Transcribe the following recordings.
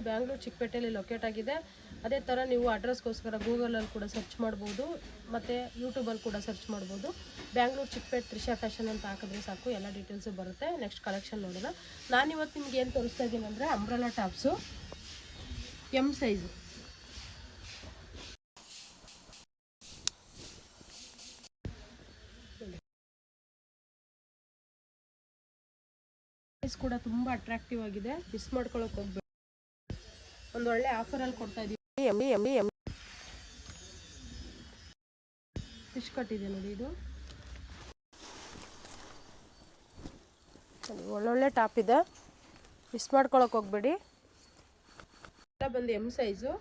Bangalore ಚಿಕ್ಕಪೇಟೆಯಲ್ಲಿ locate ಆಗಿದೆ. ಅದೇ ಥರ ನೀವು ಅಡ್ರೆಸ್ಗೋಸ್ಕರ ಗೂಗಲಲ್ಲಿ ಕೂಡ ಸರ್ಚ್ ಮಾಡ್ಬೋದು, ಮತ್ತು ಯೂಟ್ಯೂಬಲ್ಲಿ ಕೂಡ ಸರ್ಚ್ ಮಾಡ್ಬೋದು. ಬ್ಯಾಂಗ್ಳೂರು ಚಿಕ್ಕಪೇಟೆ ತ್ರಿಷಾ ಫ್ಯಾಷನ್ ಅಂತ ಹಾಕಿದ್ರೆ ಸಾಕು, ಎಲ್ಲ ಡೀಟೇಲ್ಸು ಬರುತ್ತೆ. ನೆಕ್ಸ್ಟ್ ಕಲೆಕ್ಷನ್ ನೋಡೋಣ. ನಾನಿವತ್ತು ನಿಮ್ಗೆ ಏನು ತೋರಿಸ್ತಾ ಇದ್ದೀನಿ ಅಂದರೆ umbrella tops M size. Price ಕೂಡ ತುಂಬ ಅಟ್ರಾಕ್ಟಿವ್ ಆಗಿದೆ, ಮಿಸ್ ಮಾಡ್ಕೊಳ್ಳೋಕೆ ಹೋಗ್ಬೇಡಿ. ಒಂದು ಒಳ್ಳೆ ಆಫರಲ್ಲಿ ಕೊಡ್ತಾ ಇದ್ದೀವಿ. ಫಿಶ್ ಕಟ್ ಇದೆ ನೋಡಿ, ಇದು ಒಳ್ಳೊಳ್ಳೆ ಟಾಪ್ ಇದೆ, ಮಿಸ್ ಮಾಡ್ಕೊಳಕ್ಕೆ ಹೋಗ್ಬೇಡಿ. ಎಲ್ಲ ಬಂದು ಎಮ್ ಸೈಜು.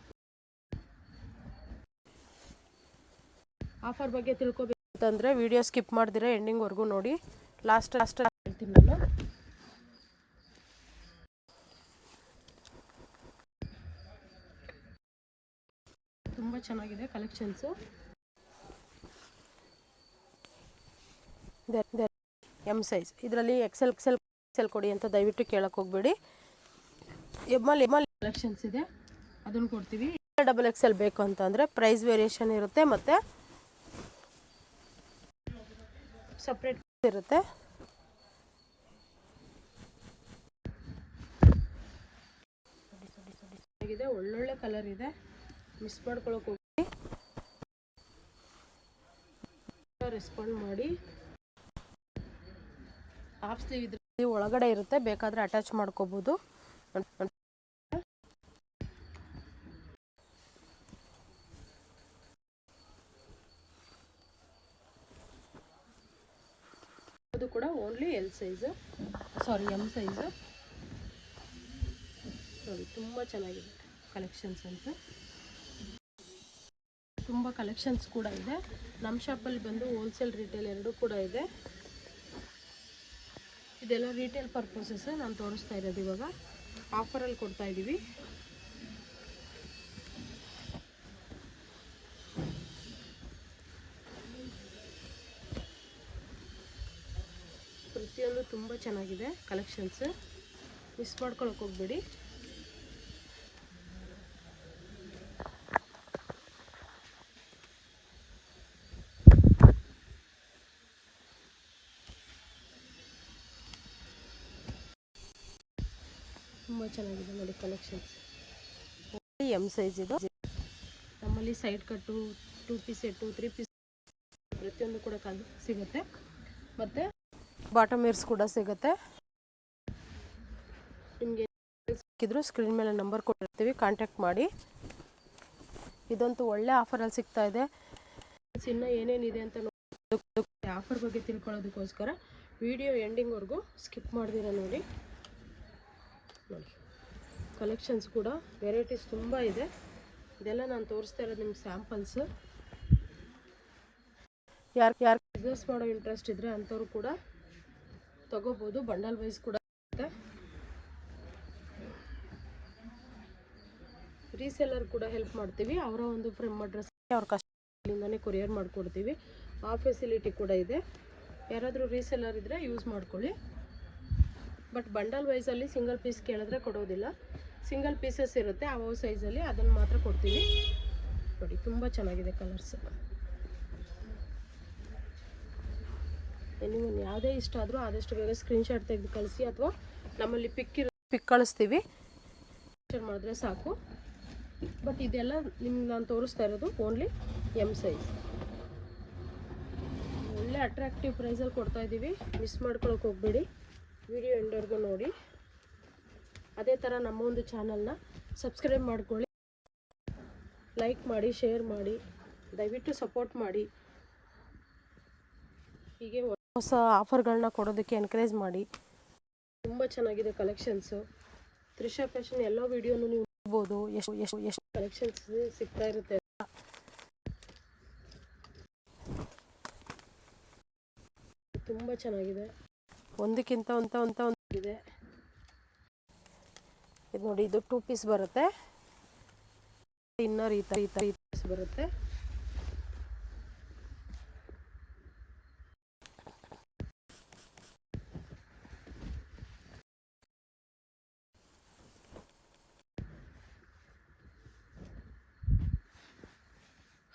ಆಫರ್ ಬಗ್ಗೆ ತಿಳ್ಕೊಬೇಕಂತಂದರೆ ವಿಡಿಯೋ ಸ್ಕಿಪ್ ಮಾಡ್ದಿರ ಎಂಡಿಂಗ್ವರೆಗೂ ನೋಡಿ. ಲಾಸ್ಟ್ ಹೇಳ್ತೀನಿ ನಾನು. ತುಂಬ ಚೆನ್ನಾಗಿದೆ ಕಲೆಕ್ಷನ್ಸು. ಎಮ್ ಸೈಜ್, ಇದರಲ್ಲಿ ಎಕ್ಸೆಲ್ ಕೊಡಿ ಅಂತ ದಯವಿಟ್ಟು ಕೇಳಕ್ಕೆ ಹೋಗ್ಬೇಡಿ. ಎಮ್ಮಲ್ ಕಲೆಕ್ಷನ್ಸ್ ಇದೆ, ಅದನ್ನು ಕೊಡ್ತೀವಿ. XXL ಬೇಕು ಅಂತಂದರೆ ಪ್ರೈಸ್ ವೇರಿಯೇಷನ್ ಇರುತ್ತೆ, ಮತ್ತು ಸಪ್ರೇಟ್ ಇರುತ್ತೆ. ಒಳ್ಳೊಳ್ಳೆ ಕಲರ್ ಇದೆ, ಮಿಸ್ ಮಾಡ್ಕೊಳಕ್ಕೆ ಹೋಗಿ, ರೆಸ್ಪಾಂಡ್ ಮಾಡಿ. ಹಾಫ್ ಸ್ಲೀವ್ ಇದ್ರೆ ಒಳಗಡೆ ಇರುತ್ತೆ, ಬೇಕಾದರೆ ಅಟ್ಯಾಚ್ ಮಾಡ್ಕೋಬೋದು. ಅದು ಕೂಡ ಓನ್ಲಿ ಎಲ್ ಸೈಜು, ಸಾರಿ ಎಮ್ ಸೈಜು ನೋಡಿ. ತುಂಬ ಚೆನ್ನಾಗಿದೆ ಕಲೆಕ್ಷನ್ಸ್ ಅಂತ, ತುಂಬ ಕಲೆಕ್ಷನ್ಸ್ ಕೂಡ ಇದೆ. ನಮ್ಮ ಶಾಪಲ್ಲಿ ಬಂದು ಹೋಲ್ಸೇಲ್ ರಿಟೇಲ್ ಎರಡೂ ಕೂಡ ಇದೆ. ಇದೆಲ್ಲ ರಿಟೇಲ್ ಪರ್ಪಸಸ್ ನಾನು ತೋರಿಸ್ತಾ ಇರೋದು. ಇವಾಗ ಆಫರಲ್ಲಿ ಕೊಡ್ತಾ ಇದ್ದೀವಿ. ಪ್ರತಿಯೊಂದು ತುಂಬ ಚೆನ್ನಾಗಿದೆ ಕಲೆಕ್ಷನ್ಸ್, ಮಿಸ್ ಮಾಡ್ಕೊಳಕ್ಕೆ ಹೋಗ್ಬೇಡಿ. ತುಂಬ ಚೆನ್ನಾಗಿದೆ ನೋಡಿ ಕಲೆಕ್ಷನ್ಸ್. ಎಮ್ ಸೈಜ್ ಇದು. ನಮ್ಮಲ್ಲಿ ಸೈಡ್ ಕಟ್ಟು, 2 ಪೀಸ್ ಸೆಟ್ಟು, 3 ಪೀಸ್ ಪ್ರತಿಯೊಂದು ಕೂಡ ಸಿಗುತ್ತೆ. ಮತ್ತು ಬಾಟಮ್ ವೇರ್ಸ್ ಕೂಡ ಸಿಗುತ್ತೆ. ನಿಮಗೆ ಸಿಕ್ಕಿದ್ರು ಸ್ಕ್ರೀನ್ ಮೇಲೆ ನಂಬರ್ ಕೊಟ್ಟಿರ್ತೀವಿ, ಕಾಂಟ್ಯಾಕ್ಟ್ ಮಾಡಿ. ಇದಂತೂ ಒಳ್ಳೆ ಆಫರಲ್ಲಿ ಸಿಗ್ತಾ ಇದೆ. ಇನ್ನು ಏನೇನಿದೆ ಅಂತ ಆಫರ್ ಬಗ್ಗೆ ತಿಳ್ಕೊಳ್ಳೋದಕ್ಕೋಸ್ಕರ ವಿಡಿಯೋ ಎಂಡಿಂಗ್ವರೆಗೂ ಸ್ಕಿಪ್ ಮಾಡ್ದಿರ ನೋಡಿ. ಕಲೆಕ್ಷನ್ಸ್ ಕೂಡ ವೆರೈಟೀಸ್ ತುಂಬ ಇದೆ. ಇದೆಲ್ಲ ನಾನು ತೋರಿಸ್ತಾ ಇರೋದು ನಿಮ್ಗೆ ಸ್ಯಾಂಪಲ್ಸು. ಯಾರು ಬಿಸ್ನೆಸ್ ಮಾಡೋ ಇಂಟ್ರೆಸ್ಟ್ ಇದ್ದರೆ ಅಂಥವ್ರು ಕೂಡ ತಗೋಬೋದು. ಬಂಡಲ್ ವೈಸ್ ಕೂಡ ಇರುತ್ತೆ. ರೀಸೆಲ್ಲರ್ ಕೂಡ ಹೆಲ್ಪ್ ಮಾಡ್ತೀವಿ. ಅವರ ಒಂದು ಫ್ರಮ್ ಅಡ್ರೆಸ್ ಅವ್ರ ಕಸ್ಟಮರ್ಲಿಂದನೇ ಕೊರಿಯರ್ ಮಾಡಿಕೊಡ್ತೀವಿ. ಆ ಫೆಸಿಲಿಟಿ ಕೂಡ ಇದೆ. ಯಾರಾದರೂ ರೀಸೆಲ್ಲರ್ ಇದ್ದರೆ ಯೂಸ್ ಮಾಡ್ಕೊಳ್ಳಿ. ಬಟ್ ಬಂಡಲ್ ವೈಸಲ್ಲಿ ಸಿಂಗಲ್ ಪೀಸ್ ಕೇಳಿದ್ರೆ ಕೊಡೋದಿಲ್ಲ. ಸಿಂಗಲ್ ಪೀಸಸ್ ಇರುತ್ತೆ, ಆ ಸೈಜಲ್ಲಿ ಅದನ್ನು ಮಾತ್ರ ಕೊಡ್ತೀವಿ. ನೋಡಿ ತುಂಬ ಚೆನ್ನಾಗಿದೆ ಕಲರ್ಸ್. ನಿಮಗೆ ಯಾವುದೇ ಇಷ್ಟ ಆದರೂ ಆದಷ್ಟು ಬೇಗ ಸ್ಕ್ರೀನ್ಶಾಟ್ ತೆಗೆದು ಕಳಿಸಿ, ಅಥವಾ ನಮ್ಮಲ್ಲಿ ಪಿಕ್ ಕಳಿಸ್ತೀವಿ, ಶೇರ್ ಮಾಡಿದ್ರೆ ಸಾಕು. ಬಟ್ ಇದೆಲ್ಲ ನಿಮ್ಗೆ ನಾನು ತೋರಿಸ್ತಾ ಇರೋದು ಓನ್ಲಿ ಎಮ್ ಸೈಜ್. ಒಳ್ಳೆ ಅಟ್ರಾಕ್ಟಿವ್ ಪ್ರೈಸಲ್ಲಿ ಕೊಡ್ತಾ ಇದ್ದೀವಿ, ಮಿಸ್ ಮಾಡ್ಕೊಳಕ್ಕೆ ಹೋಗಬೇಡಿ. ವಿಡಿಯೋ ಎಂಡ್ವರೆಗೂ ನೋಡಿ. ಅದೇ ಥರ ನಮ್ಮ ಒಂದು ಚಾನಲ್ನ ಸಬ್ಸ್ಕ್ರೈಬ್ ಮಾಡ್ಕೊಳ್ಳಿ, ಲೈಕ್ ಮಾಡಿ, ಶೇರ್ ಮಾಡಿ, ದಯವಿಟ್ಟು ಸಪೋರ್ಟ್ ಮಾಡಿ. ಹೀಗೆ ಹೊಸ ಆಫರ್ಗಳನ್ನ ಕೊಡೋದಕ್ಕೆ ಎನ್ಕರೇಜ್ ಮಾಡಿ. ತುಂಬ ಚೆನ್ನಾಗಿದೆ ಕಲೆಕ್ಷನ್ಸು. ತ್ರಿಷಾ ಫ್ಯಾಷನ್ ಎಲ್ಲ ವೀಡಿಯೋನು ನೀವು ನೋಡ್ಬೋದು. ಎಷ್ಟು ಕಲೆಕ್ಷನ್ಸ್ ಸಿಗ್ತಾ ಇರುತ್ತೆ. ತುಂಬ ಚೆನ್ನಾಗಿದೆ, ಒಂದಕ್ಕಿಂತ ಒಂದು ಇದೆ. ಇದು ನೋಡಿ, ಇದು 2 ಪೀಸ್ ಬರುತ್ತೆ. ಇನ್ನರ್ ಈ ಥರ ಪೀಸ್ ಬರುತ್ತೆ.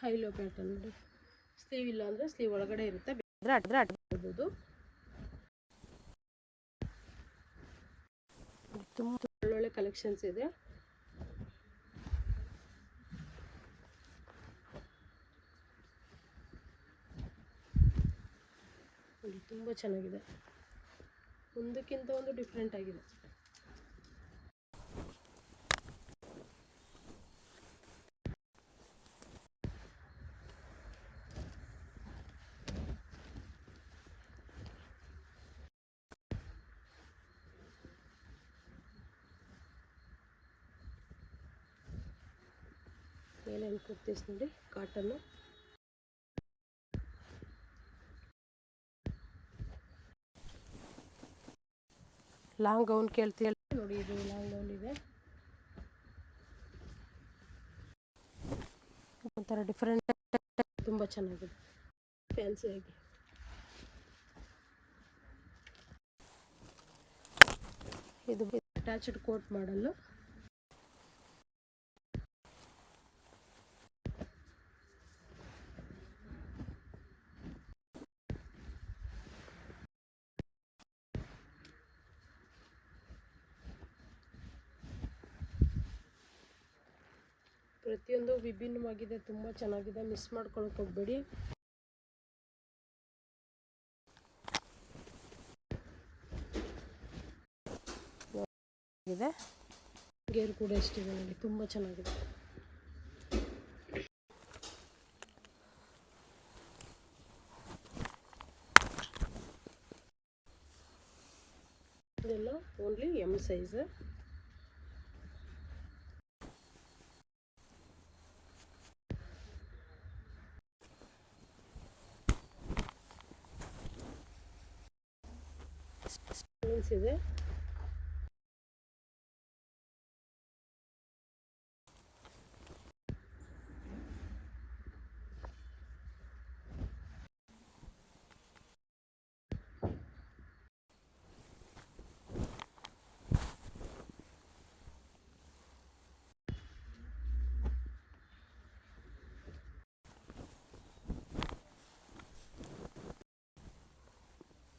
ಹೈಲೋ ಪ್ಯಾಟರ್ನ್ ನೋಡಿ. ಸ್ಲೀವ್ ಇಲ್ಲ ಅಂದರೆ ಸ್ಲೀವ್ ಒಳಗಡೆ ಇರುತ್ತೆ, ಬೇಕಾದರೆ ಅಡ್ಬೋದು. ತುಂಬ ಒಳ್ಳೊಳ್ಳೆ ಕಲೆಕ್ಷನ್ಸ್ ಇದೆ. ತುಂಬ ಚೆನ್ನಾಗಿದೆ, ಒಂದಕ್ಕಿಂತ ಒಂದು ಡಿಫ್ರೆಂಟ್ ಆಗಿದೆ. ಏನೇನು ಕುರ್ತೀಸ್ ನೋಡಿ, ಕಾಟನ್ನು. ಲಾಂಗ್ ಗೌನ್ ಕೇಳ್ತೀವಿ ನೋಡಿ, ಇದು ಲಾಂಗ್ ಗೌನ್ ಇದೆ, ಒಂಥರ ಡಿಫ್ರೆಂಟ್, ತುಂಬ ಚೆನ್ನಾಗಿದೆ, ಫ್ಯಾನ್ಸಿಯಾಗಿ. ಇದು ಅಟ್ಯಾಚ್ಡ್ ಕೋಟ್ ಮಾಡಲು. ಪ್ರತಿಯೊಂದು ವಿಭಿನ್ನವಾಗಿದೆ, ತುಂಬ ಚೆನ್ನಾಗಿದೆ, ಮಿಸ್ ಮಾಡ್ಕೊಳಕ್ಕೆ ಹೋಗಬೇಡಿ. ಇದೆ ಗೇರ್ ಕೂಡ ಎಷ್ಟಿದೆ ನೋಡಿ, ತುಂಬ ಚೆನ್ನಾಗಿದೆ. ಇದೆಲ್ಲ ಓನ್ಲಿ ಎಮ್ ಸೈಜ್. ಇದೆ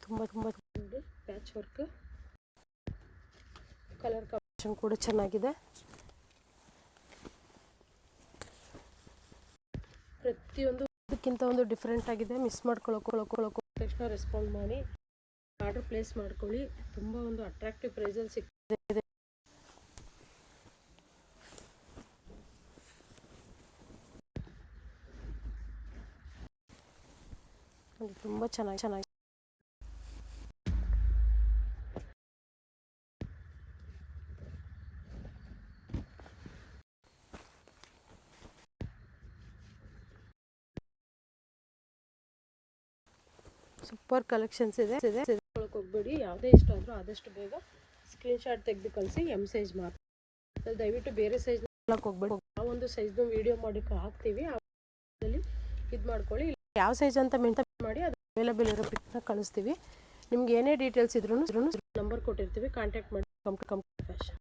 ತುಂಬ ನೋಡಿ, ಪ್ಯಾಚ್ ವರ್ಕ್, ಕಲರ್ ಕಾಂಬಿನೇಷನ್ ಕೂಡ ಚೆನ್ನಾಗಿದೆ. ಪ್ರತಿಯೊಂದು ಅದಕ್ಕಿಂತ ಒಂದು ಡಿಫ್ರೆಂಟ್ ಆಗಿದೆ, ಮಿಸ್ ಮಾಡ್ಕೊಳ್ಳೋಕೆ ತಕ್ಷಣ ರೆಸ್ಪಾಂಡ್ ಮಾಡಿ ಆರ್ಡರ್ ಪ್ಲೇಸ್ ಮಾಡ್ಕೊಳ್ಳಿ. ತುಂಬ ಒಂದು ಅಟ್ರಾಕ್ಟಿವ್ ಪ್ರೈಸಲ್ಲಿ ಸಿಗ್ತದೆ. ತುಂಬ ಚೆನ್ನಾಗಿ ಸೂಪರ್ ಕಲೆಕ್ಷನ್ಸ್ ಇದೆ. ಹೋಗಬೇಡಿ, ಯಾವುದೇ ಇಷ್ಟ ಆದರೂ ಆದಷ್ಟು ಬೇಗ ಸ್ಕ್ರೀನ್ಶಾಟ್ ತೆಗೆದು ಕಳಿಸಿ. ಎಮ್ ಸೈಜ್ ಮಾತ್ರ, ದಯವಿಟ್ಟು ಬೇರೆ ಸೈಜ್ ಹೋಗ್ಬೇಡಿ. ಆ ಒಂದು ಸೈಜ್ದು ವಿಡಿಯೋ ಮಾಡಿ ಹಾಕ್ತೀವಿ, ಅದರಲ್ಲಿ ಇದು ಮಾಡ್ಕೊಳ್ಳಿ. ಯಾವ ಸೈಜ್ ಅಂತ ಮೆನ್ಷನ್ ಮಾಡಿ ಅದು ಅವೈಲೇಬಲ್ ಇರೋ ಪಿಕ್ನ ಕಳಿಸ್ತೀವಿ. ನಿಮ್ಗೆ ಏನೇ ಡೀಟೇಲ್ಸ್ ಇದ್ರೂ ನಂಬರ್ ಕೊಟ್ಟಿರ್ತೀವಿ, ಕಾಂಟ್ಯಾಕ್ಟ್ ಮಾಡಿ. Complete fashion.